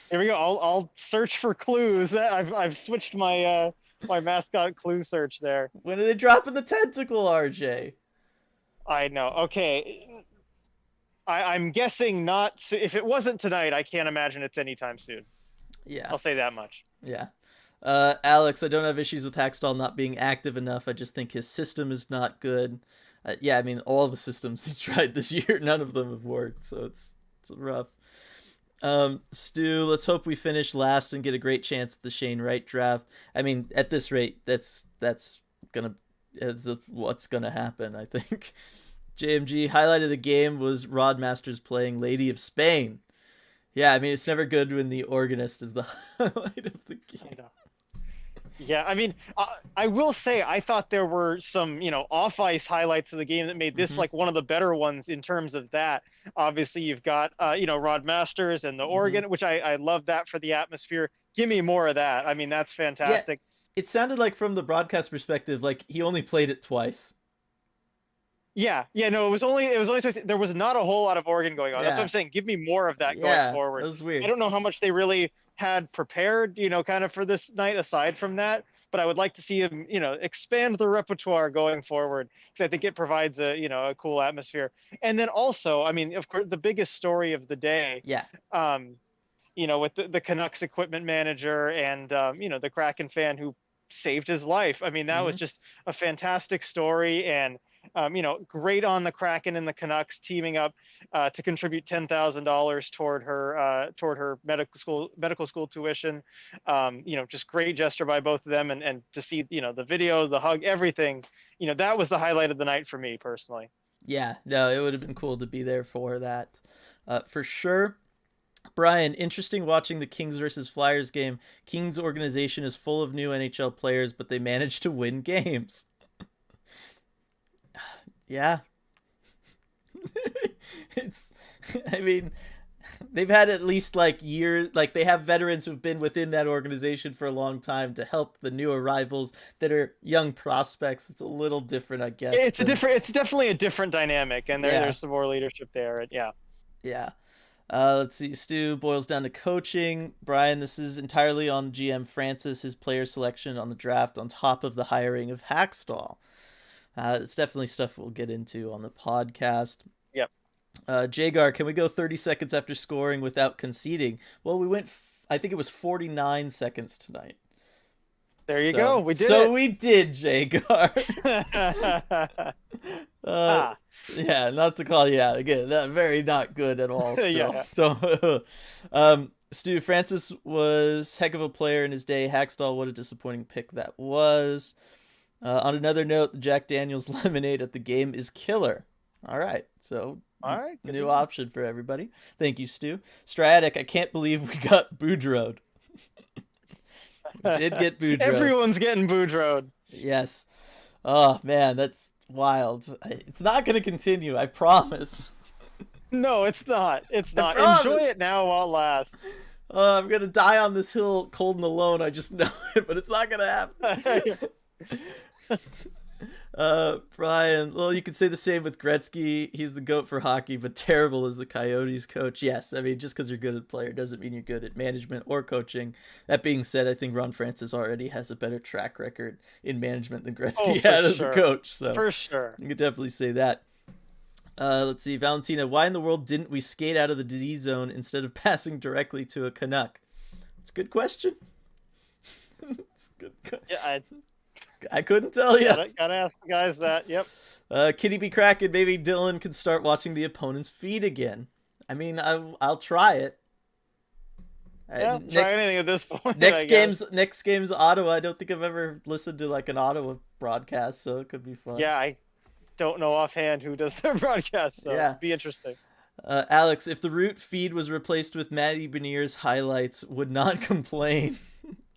Here we go. I'll search for clues. I've switched my my mascot clue search there. When are they dropping the tentacle, RJ? I know. Okay. I'm guessing not. If it wasn't tonight, I can't imagine it's anytime soon. Yeah. I'll say that much. Yeah. Alex, I don't have issues with Hackstall not being active enough. I just think his system is not good. Yeah, I mean, all the systems he's tried this year, none of them have worked, so it's rough. Stu, let's hope we finish last and get a great chance at the Shane Wright draft. I mean, at this rate, that's what's gonna happen, I think. JMG, highlight of the game was Rod Masters playing Lady of Spain. Yeah, I mean, it's never good when the organist is the highlight of the game. Yeah, I mean, I will say I thought there were some, off-ice highlights of the game that made this like one of the better ones in terms of that. Obviously, you've got, Rod Masters and the organ, which I love that for the atmosphere. Give me more of that. I mean, that's fantastic. Yeah, it sounded like from the broadcast perspective, like he only played it twice. Yeah, no, it was only there was not a whole lot of organ going on. Yeah. That's what I'm saying. Give me more of that going forward. That was weird. I don't know how much they really had prepared, kind of for this night aside from that, but I would like to see him, expand the repertoire going forward, because I think it provides a cool atmosphere. And then also, I mean, of course, the biggest story of the day, with the Canucks equipment manager and the Kraken fan who saved his life. I mean, that was just a fantastic story, and great on the Kraken and the Canucks teaming up to contribute $10,000 toward her medical school tuition. Just great gesture by both of them, and to see the video, the hug, everything. That was the highlight of the night for me personally. Yeah, no, it would have been cool to be there for that, for sure. Brian, interesting watching the Kings versus Flyers game. Kings organization is full of new NHL players, but they managed to win games. Yeah. it's, I mean, they've had at least like years, like they have veterans who've been within that organization for a long time to help the new arrivals that are young prospects. It's a little different, I guess. It's definitely a different dynamic, and Yeah. there's some more leadership there. And yeah. Yeah. Let's see. Stu boils down to coaching. Brian, this is entirely on GM Francis, his player selection on the draft, on top of the hiring of Hackstall. It's definitely stuff we'll get into on the podcast. Yep. Jagar, can we go 30 seconds after scoring without conceding? Well, we went, I think it was 49 seconds tonight. There you go. We did so it. we did, Jagar. Yeah, not to call you out again. That very not good at all. Still. Yeah. So, Stu, Francis was heck of a player in his day. Hackstall, what a disappointing pick that was. On another note, the Jack Daniels lemonade at the game is killer. All right, so all right, new option for everybody. Thank you, Stu. Stratic, I can't believe we got Boudreau'd. We did get Boudreau'd. Everyone's getting Boudreau'd. Yes. Oh man, that's wild. It's not going to continue, I promise. No, it's not. It's not. Enjoy it now while it lasts. I'm going to die on this hill cold and alone. I just know it, but it's not going to happen. Brian, well, you could say the same with Gretzky. He's the GOAT for hockey, but terrible as the Coyotes coach. Yes, I mean, just because you're good at player doesn't mean you're good at management or coaching. That being said, I think Ron Francis already has a better track record in management than Gretzky had as a coach. So for sure, you could definitely say that. Let's see, Valentina, why in the world didn't we skate out of the D zone instead of passing directly to a Canuck? It's a good question. It's good. Yeah, I couldn't tell you. Gotta ask the guys that. Yep. Kitty be cracking. Maybe Dylan can start watching the opponent's feed again. I mean, I'll try it. Yeah, try anything at this point. Next game's Ottawa. I don't think I've ever listened to like an Ottawa broadcast, so it could be fun. Yeah, I don't know offhand who does their broadcast, so it'd be interesting. Alex, if the root feed was replaced with Matty Benier's highlights, would not complain.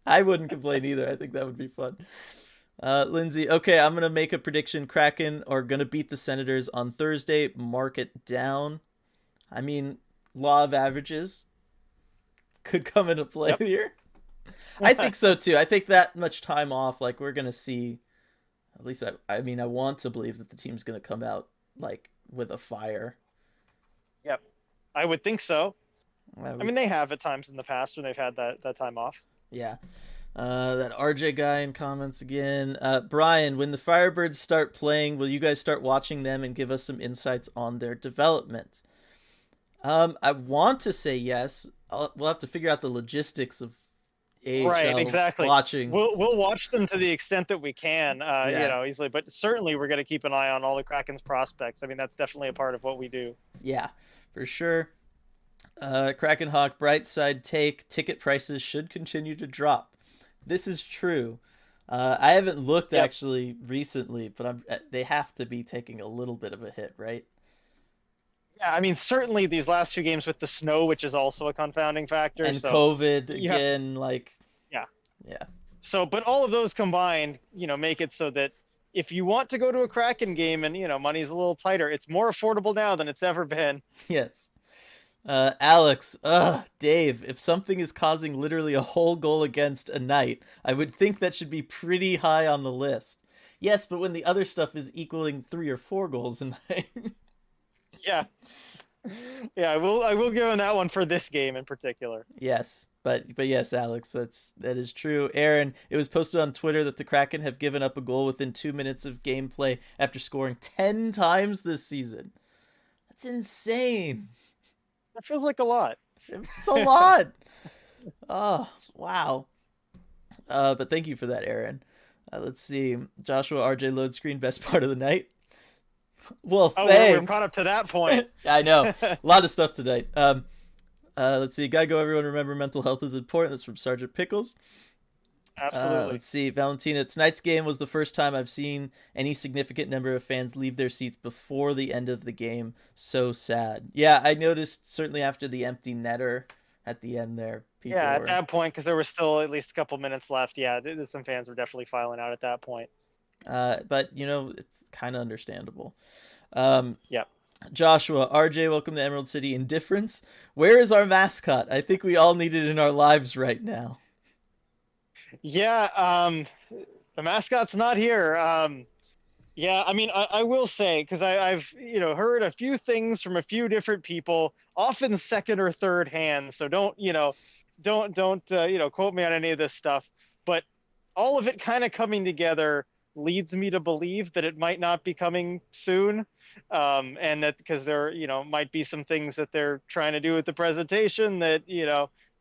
I wouldn't complain either. I think that would be fun. Lindsay, okay, I'm going to make a prediction. Kraken are going to beat the Senators on Thursday. Mark it down. I mean, law of averages could come into play here. I think so, too. I think that much time off, like, we're going to see, at least, I mean, I want to believe that the team's going to come out, like, with a fire. Yep. I would think so. I mean, they have at times in the past when they've had that time off. Yeah. That RJ guy in comments again. Brian, when the Firebirds start playing, will you guys start watching them and give us some insights on their development? I want to say yes. We'll have to figure out the logistics of AHL right, exactly. Watching. We'll watch them to the extent that we can, easily. But certainly we're going to keep an eye on all the Kraken's prospects. I mean, that's definitely a part of what we do. Yeah, for sure. Kraken Hawk, bright side take, ticket prices should continue to drop. This is true. I haven't looked actually recently, but they have to be taking a little bit of a hit, right? Yeah, I mean, certainly these last two games with the snow, which is also a confounding factor. And COVID again, Yeah. So, but all of those combined, make it so that if you want to go to a Kraken game and, money's a little tighter, it's more affordable now than it's ever been. Yes. Alex, Dave, if something is causing literally a whole goal against a night, I would think that should be pretty high on the list. Yes, but when the other stuff is equaling 3 or 4 goals a night. Yeah. Yeah, I will give him that one for this game in particular. Yes, but yes, Alex, that is true. Aaron, it was posted on Twitter that the Kraken have given up a goal within 2 minutes of gameplay after scoring 10 times this season. That's insane. That feels like a lot. It's a lot. Oh, wow. But thank you for that, Aaron. Let's see. Joshua RJ load screen, best part of the night. Well, thanks. We're caught up to that point. I know. A lot of stuff tonight. Let's see. Gotta go, everyone. Remember, mental health is important. That's from Sergeant Pickles. Absolutely. Let's see, Valentina. Tonight's game was the first time I've seen any significant number of fans leave their seats before the end of the game. So sad. Yeah, I noticed certainly after the empty netter at the end there, people Yeah, at were. that point, because there was still at least a couple minutes left. Yeah, some fans were definitely filing out at that point. But it's kind of understandable. Um, Yeah. Joshua, RJ, welcome to Emerald City. Indifference. Where is our mascot? I think we all need it in our lives right now. Yeah, the mascot's not here. Yeah, I mean, I will say, because I've heard a few things from a few different people, often second or third hand. So don't quote me on any of this stuff. But all of it kind of coming together leads me to believe that it might not be coming soon, and that because there might be some things that they're trying to do with the presentation that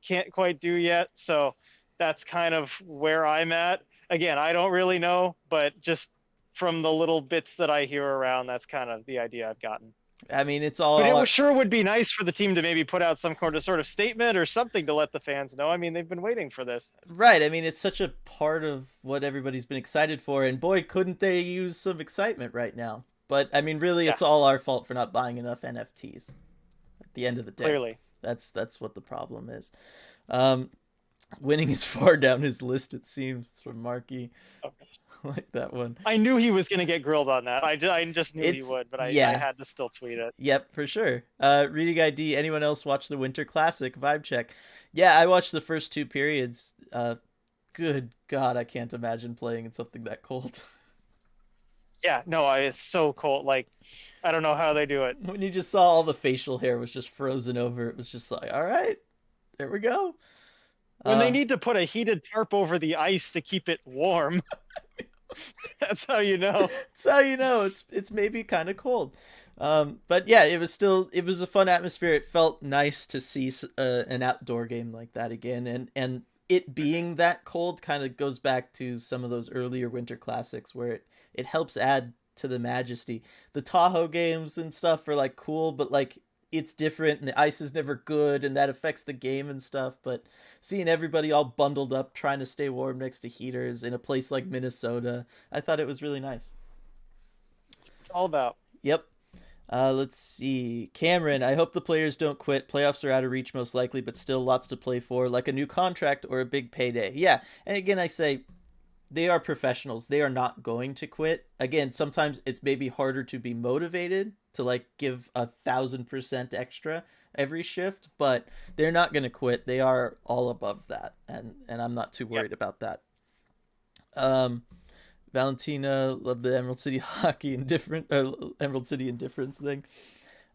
can't quite do yet. So that's kind of where I'm at. Again, I don't really know, but just from the little bits that I hear around, that's kind of the idea I've gotten. I mean, it's all. But it sure would be nice for the team to maybe put out some sort of statement or something to let the fans know. I mean, they've been waiting for this. Right. I mean, it's such a part of what everybody's been excited for, and boy, couldn't they use some excitement right now. But I mean, really, it's all our fault for not buying enough NFTs. At the end of the day, Clearly, that's what the problem is. Winning is far down his list, it seems. It's from Marky. okay. Like that one. I knew he was going to get grilled on that. I just knew he would, but I had to still tweet it. Yep, for sure. Reading ID. Anyone else watch the Winter Classic? Vibe check. Yeah, I watched the first 2 periods. Good God, I can't imagine playing in something that cold. Yeah, no, it's so cold. Like, I don't know how they do it. When you just saw all the facial hair was just frozen over, it was just like, all right, there we go. When they need to put a heated tarp over the ice to keep it warm. That's how you know. That's how you know it's maybe kind of cold. But yeah, it was a fun atmosphere. It felt nice to see an outdoor game like that again, and it being that cold kind of goes back to some of those earlier Winter Classics where it helps add to the majesty. The Tahoe games and stuff are like cool, but like it's different and the ice is never good and that affects the game and stuff. But seeing everybody all bundled up trying to stay warm next to heaters in a place like Minnesota, I thought it was really nice. It's all about. Yep. Let's see. Cameron, I hope the players don't quit. Playoffs are out of reach most likely, but still lots to play for, like a new contract or a big payday. Yeah, and again, I say they are professionals. They are not going to quit. Again, sometimes it's maybe harder to be motivated to like give 1,000% extra every shift, but they're not going to quit. They are all above that, and I'm not too worried about that. Valentina, love the Emerald City Emerald City indifference thing.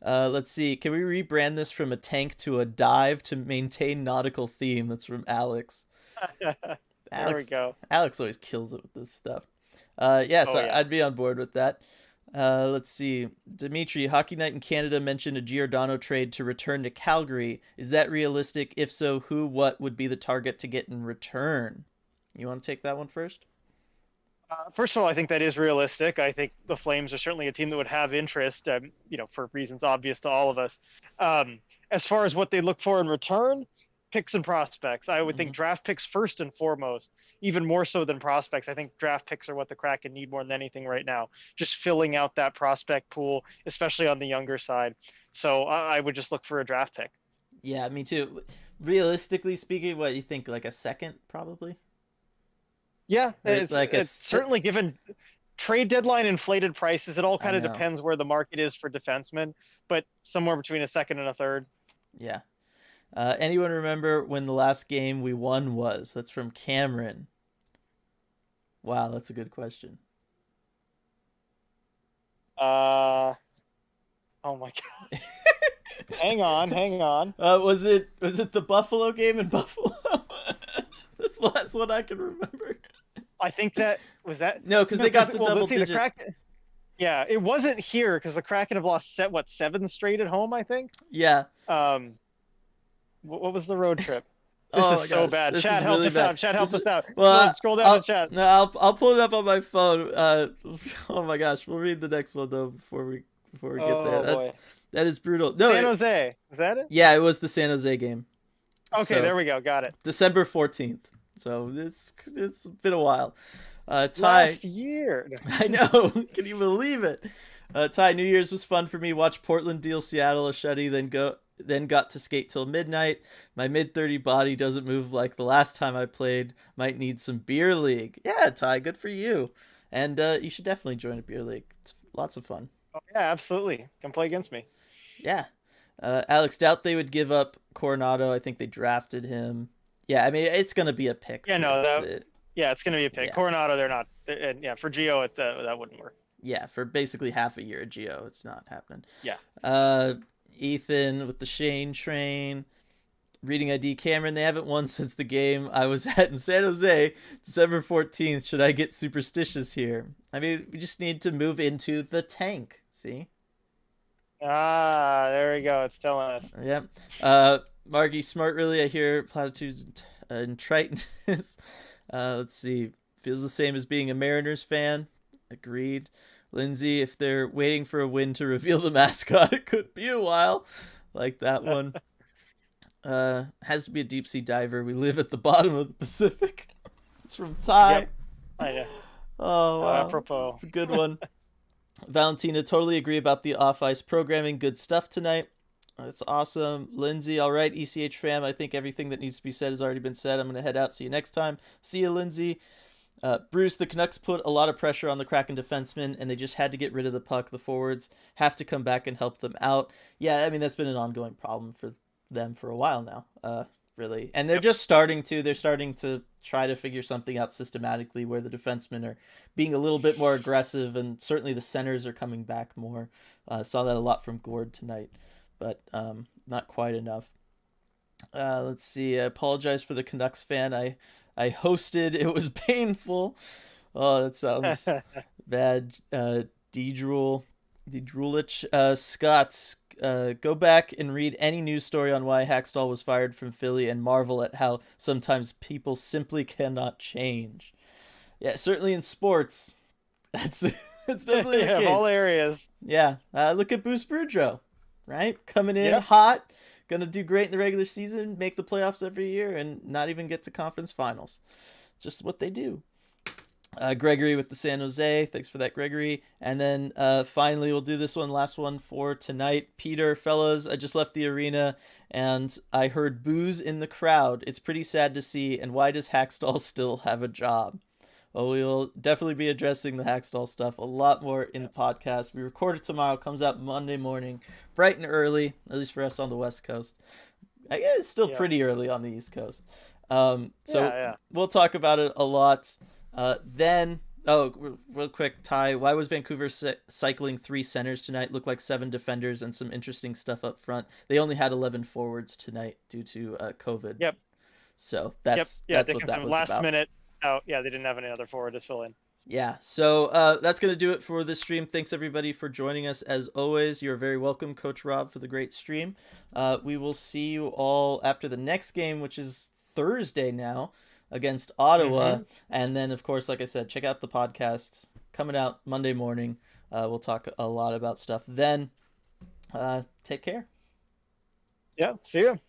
Let's see. Can we rebrand this from a tank to a dive to maintain nautical theme? That's from Alex. There we go. Alex always kills it with this stuff. I'd be on board with that. Let's see. Dimitri, Hockey Night in Canada mentioned a Giordano trade to return to Calgary. Is that realistic? If so, who, what would be the target to get in return? You want to take that one first? First of all, I think that is realistic. I think the Flames are certainly a team that would have interest, for reasons obvious to all of us. As far as what they look for in return, picks and prospects. I would think draft picks first and foremost, even more so than prospects. I think draft picks are what the Kraken need more than anything right now. Just filling out that prospect pool, especially on the younger side. So I would just look for a draft pick. Yeah, me too. Realistically speaking, what do you think? Like a second, probably? Yeah, it's certainly given trade deadline inflated prices. It all kind of depends where the market is for defensemen, but somewhere between a second and a third. Yeah. Anyone remember when the last game we won was? That's from Cameron. Wow, that's a good question. Oh my God. Hang on. Was it the Buffalo game in Buffalo? That's the last one I can remember. I think was that. No, because they got to double digit. The Kraken, yeah, it wasn't here because the Kraken have lost 7 straight at home, I think. Yeah. What was the road trip? This is so bad. Chat, help us out. Chat, help us out. Well, scroll down the chat. No, I'll pull it up on my phone. Oh my gosh, we'll read the next one though before we get there. That is brutal. No, San Jose. Is that it? Yeah, it was the San Jose game. Okay, there we go. Got it. December 14th. So it's been a while. Ty, Last year. I know. Can you believe it? Ty, New Year's was fun for me. Watched Portland deal Seattle a shutty, then got to skate till midnight. My mid-30 body doesn't move like the last time I played. Might need some beer league. Yeah, Ty, good for you. And you should definitely join a beer league. It's lots of fun. Oh, yeah, absolutely. Come play against me. Yeah. Alex, doubt they would give up Coronado. I think they drafted him. Yeah, I mean, it's going to be a pick. Yeah, no, it's going to be a pick. Yeah. Coronado, they're not. Yeah, for Gio, that wouldn't work. Yeah, for basically half a year at Gio, it's not happening. Yeah. Ethan with the Shane train. Reading ID Cameron, they haven't won since the game I was at in San Jose, December 14th. Should I get superstitious here? I mean, we just need to move into the tank. See? There we go. It's telling us. Yep. Margie, smart really. I hear platitudes and Tritonus. Let's see. Feels the same as being a Mariners fan. Agreed. Lindsay, if they're waiting for a win to reveal the mascot, it could be a while. Like that one. Has to be a deep sea diver. We live at the bottom of the Pacific. It's from Ty. Yep. I know. Oh, wow. Apropos. It's a good one. Valentina, totally agree about the off-ice programming. Good stuff tonight. That's awesome. Lindsay, all right. ECH fam, I think everything that needs to be said has already been said. I'm going to head out. See you next time. See you, Lindsay. Bruce, the Canucks put a lot of pressure on the Kraken defensemen, and they just had to get rid of the puck. The forwards have to come back and help them out. Yeah, I mean, that's been an ongoing problem for them for a while now, really. And they're just starting to try to figure something out systematically where the defensemen are being a little bit more aggressive, and certainly the centers are coming back more. Saw that a lot from Gord tonight, but not quite enough. Let's see. I apologize for the Canucks fan. I hosted. It was painful. Oh, that sounds bad. Dedrulich. Scott's. Go back and read any news story on why Hackstall was fired from Philly and marvel at how sometimes people simply cannot change. Yeah, certainly in sports. That's definitely the case. All areas. Yeah. Look at Bruce Boudreau, right? Coming in hot. Going to do great in the regular season, make the playoffs every year, and not even get to conference finals. Just what they do. Gregory with the San Jose. Thanks for that, Gregory. And then finally, we'll do this one, last one for tonight. Peter, fellas, I just left the arena, and I heard boos in the crowd. It's pretty sad to see, and why does Hackstall still have a job? Well, we will definitely be addressing the Hackstall stuff a lot more in the podcast. We record it tomorrow. Comes out Monday morning, bright and early, at least for us on the West Coast. I guess it's still pretty early on the East Coast. We'll talk about it a lot. Real quick, Ty, why was Vancouver cycling 3 centers tonight? Looked like 7 defenders and some interesting stuff up front. They only had 11 forwards tonight due to COVID. Yep. So that's what that was last about. Minute. Oh, yeah, they didn't have any other forward to fill in. Yeah, so that's going to do it for this stream. Thanks, everybody, for joining us. As always, you're very welcome, Coach Rob, for the great stream. We will see you all after the next game, which is Thursday now, against Ottawa. Mm-hmm. And then, of course, like I said, check out the podcast coming out Monday morning. We'll talk a lot about stuff then. Take care. Yeah, see you.